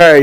Yeah.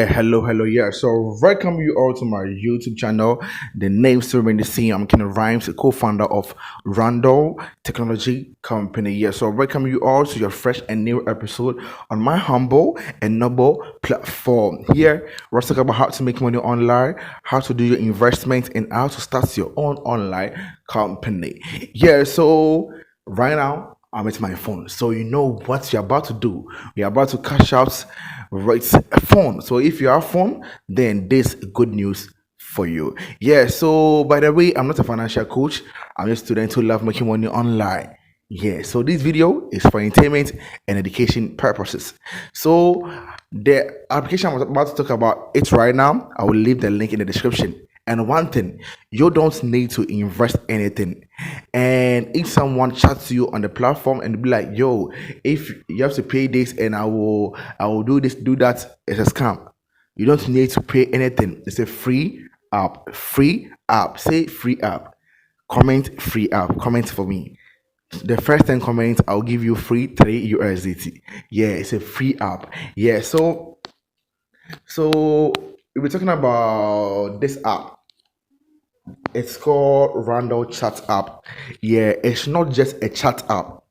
Hello. Yeah. So, welcome you all to my YouTube channel. The name still remains the same. I'm Ken Rhymes, a co-founder of Rundel Technology Company. Yeah. So, welcome you all to your fresh and new episode on my humble and noble platform. Here, we're talking about how to make money online, how to do your investment, and how to start your own online company. Yeah. So, right now. I'm at my phone. So you know what you're about to do. You're about to cash out right phone. So if you have phone, then this good news for you. Yeah, so by the way, I'm not a financial coach. I'm a student who love making money online. Yeah, so this video is for entertainment and education purposes. So the application I'm about to talk about it right now, I will leave the link in the description. And one thing, you don't need to invest anything. And if someone chats to you on the platform and be like, "Yo, if you have to pay this, and I will do this, do that," it's a scam. You don't need to pay anything. It's a free app. Free app. Say free app. Comment free app. Comment for me. The first 10 comments, I'll give you free 3 USDT. Yeah, it's a free app. Yeah, so we're talking about this app. It's called Rundel Chat App. Yeah, it's not just a chat app.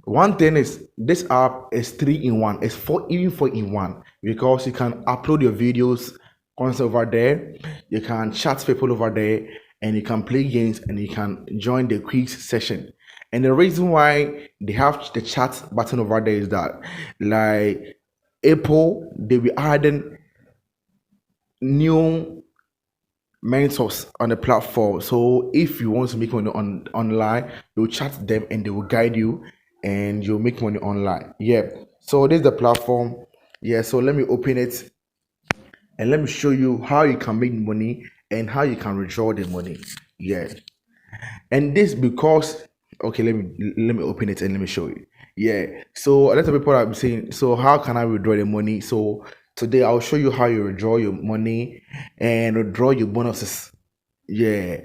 One thing is this app is 3 in 1. It's four in one because you can upload your videos constantly over there. You can chat people over there, and you can play games, and you can join the quiz session. And the reason why they have the chat button over there is that, like, Apple, they be adding new mentors on the platform. So if you want to make money online, you'll chat them and they will guide you, and you'll make money online. Yeah. So this is the platform. Yeah. So let me open it and let me show you how you can make money and how you can withdraw the money. Yeah. And this because, okay, let me open it and let me show you. Yeah. So a lot of people are saying, so how can I withdraw the money? So today I'll show you how you withdraw your money and withdraw your bonuses. Yeah,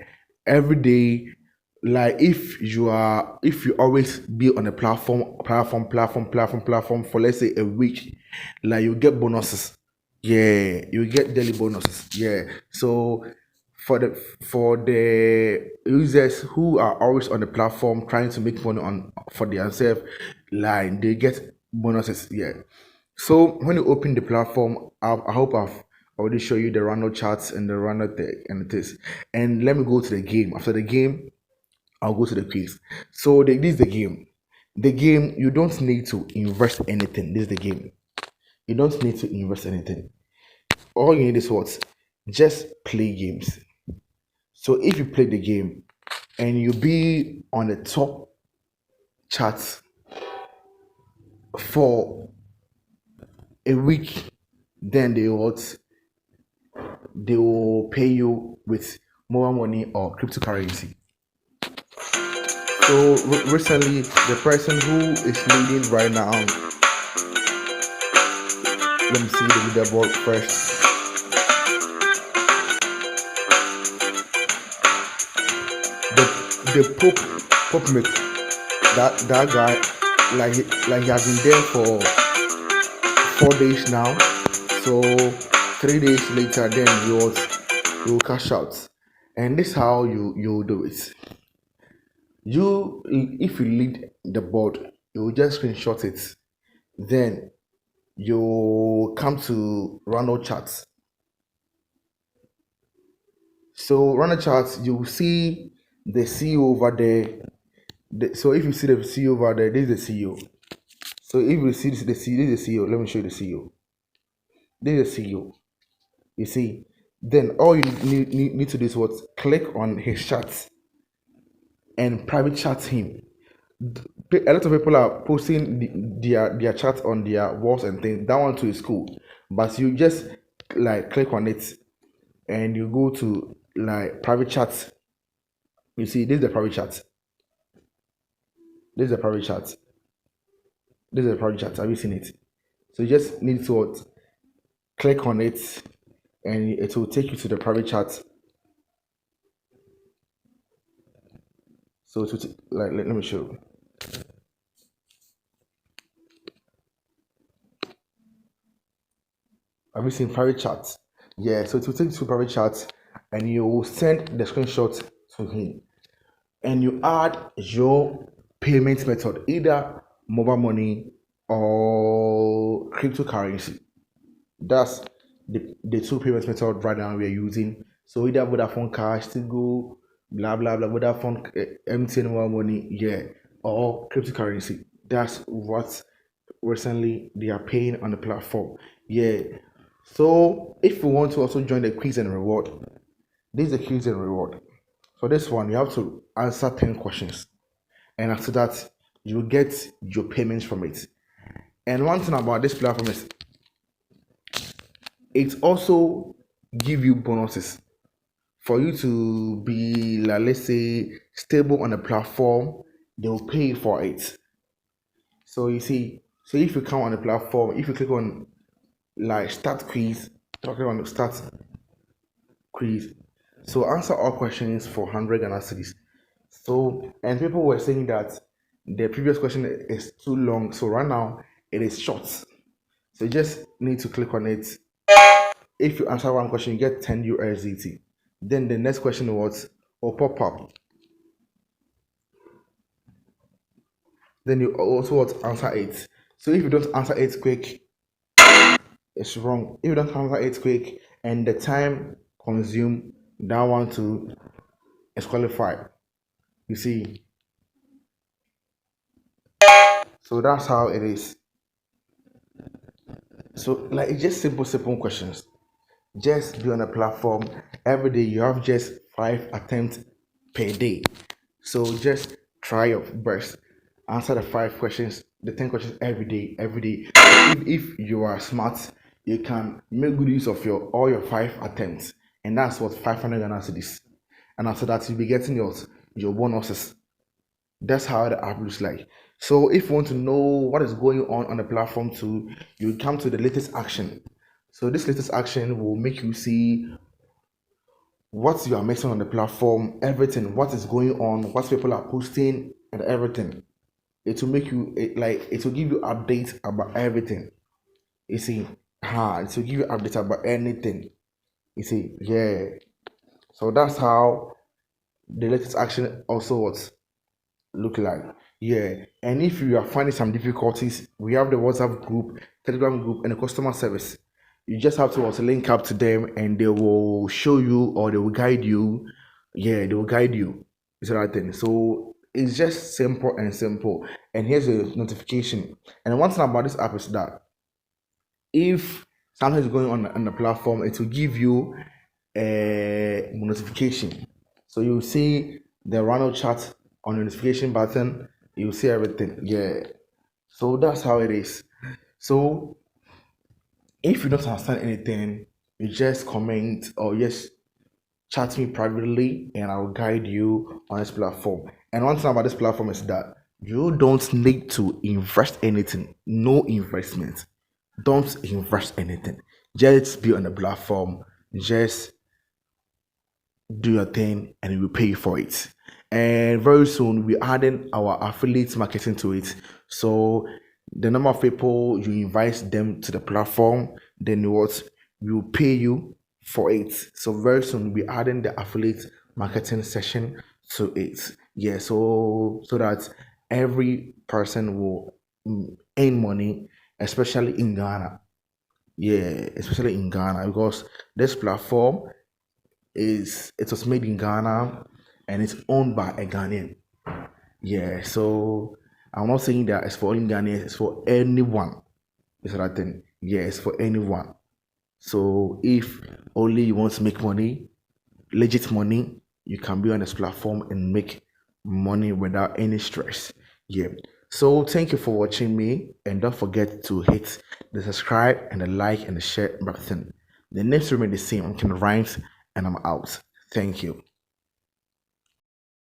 every day. Like, if you always be on a platform for, let's say, a week, like, you get bonuses. Yeah, you get daily bonuses. Yeah. So for the users who are always on the platform trying to make money on for themselves, like, they get bonuses. Yeah. So when you open the platform, I hope I've already show you the random charts and the random tech and this. And let me go to the game. After the game, I'll go to the quiz. So this is the game. The game, you don't need to invest anything. This is the game. You don't need to invest anything. All you need is what? Just play games. So if you play the game and you be on the top charts for a week, then they will pay you with more money or cryptocurrency. So recently, the person who is leading right now, let me see the leaderboard first. The Pope Mick, that guy, he has been there for 4 days now. So 3 days later, then you will cash out, and this is how you do it. You If you lead the board, you will just screenshot it. Then you come to random charts. So random charts, you will see the CEO over there. So if you see the CEO over there, this is the CEO. So if you see the CEO, this is the CEO. Let me show you the CEO. This is the CEO. You see, then all you need to do is what? Click on his chat and private chat him. A lot of people are posting their chat on their walls and things. That one too is cool, but you just, like, click on it and you go to, like, private chat. You see, this is the private chat. This is the private chat. This is the private chat. Have you seen it? So you just need to what? Click on it, and it will take you to the private chat. So like, let me show you. Have you seen private chat? Yeah, so it will take you to private chat and you will send the screenshot to him and you add your payment method, either mobile money or cryptocurrency. That's the two payment method right now we are using. So either Vodafone Cash, Tigo, blah blah blah, Vodafone MTN Mobile Money, yeah, or cryptocurrency. That's what recently they are paying on the platform. Yeah. So if you want to also join the quiz and reward, this is the quiz and reward. For this one, you have to answer 10 questions. And after that, you will get your payments from it. And one thing about this platform is it also give you bonuses for you to be, like, let's say, stable on the platform. They will pay for it. So you see, so if you come on the platform, if you click on like start quiz, talking on start quiz, so answer all questions for 100 Ghana cedis. So, and people were saying that the previous question is too long, so right now it is short. So you just need to click on it. If you answer one question, you get 10 USDT. Then the next question will pop up. Then you also want to answer it. So if you don't answer it quick, it's wrong. If you don't answer it quick and the time consumed, that one too is qualified. You see. So that's how it is. So like it's just simple questions. Just be on a platform every day. You have just 5 attempts per day. So just try your best. Answer the 5 questions, the 10 questions every day. If you are smart, you can make good use of all your 5 attempts, and that's what 500 Ghana cedis. And after that, you'll be getting your bonuses. That's how the app looks like. So if you want to know what is going on the platform too, you come to the latest action. So this latest action will make you see what you are making on the platform, everything, what is going on, what people are posting, and everything. It will make you it will give you updates about everything. You see, it will give you updates about anything. You see, yeah. So that's how the latest action also look like. Yeah. And if you are finding some difficulties, we have the WhatsApp group, Telegram group, and the customer service. You just have to also link up to them and they will show you or they will guide you. Yeah, they will guide you. It's the right thing. So it's just simple. And here's a notification. And one thing about this app is that if something is going on the platform, it will give you a notification. So you see the Rundel Chat on the notification button, you see everything. Yeah. So that's how it is. So if you don't understand anything, you just comment or just chat me privately and I will guide you on this platform. And one thing about this platform is that you don't need to invest anything. No investment. Don't invest anything. Just be on the platform. Just do your thing and it will pay you for it. And very soon we're adding our affiliate marketing to it. So the number of people you invite them to the platform, then what will pay you for it. So very soon we'll be adding the affiliate marketing session to it. Yeah, so that every person will earn money, especially in Ghana. Yeah, especially in Ghana, because this platform it was made in Ghana and it's owned by a Ghanaian. Yeah, so I'm not saying that it's for only Ghanaians, it's for anyone. It's the right thing. Yeah, it's for anyone. So if only you want to make money, legit money, you can be on this platform and make money without any stress. Yeah. So thank you for watching me, and don't forget to hit the subscribe and the like and the share button. The next remain the same. I'm Ken Rhymes and I'm out. Thank you.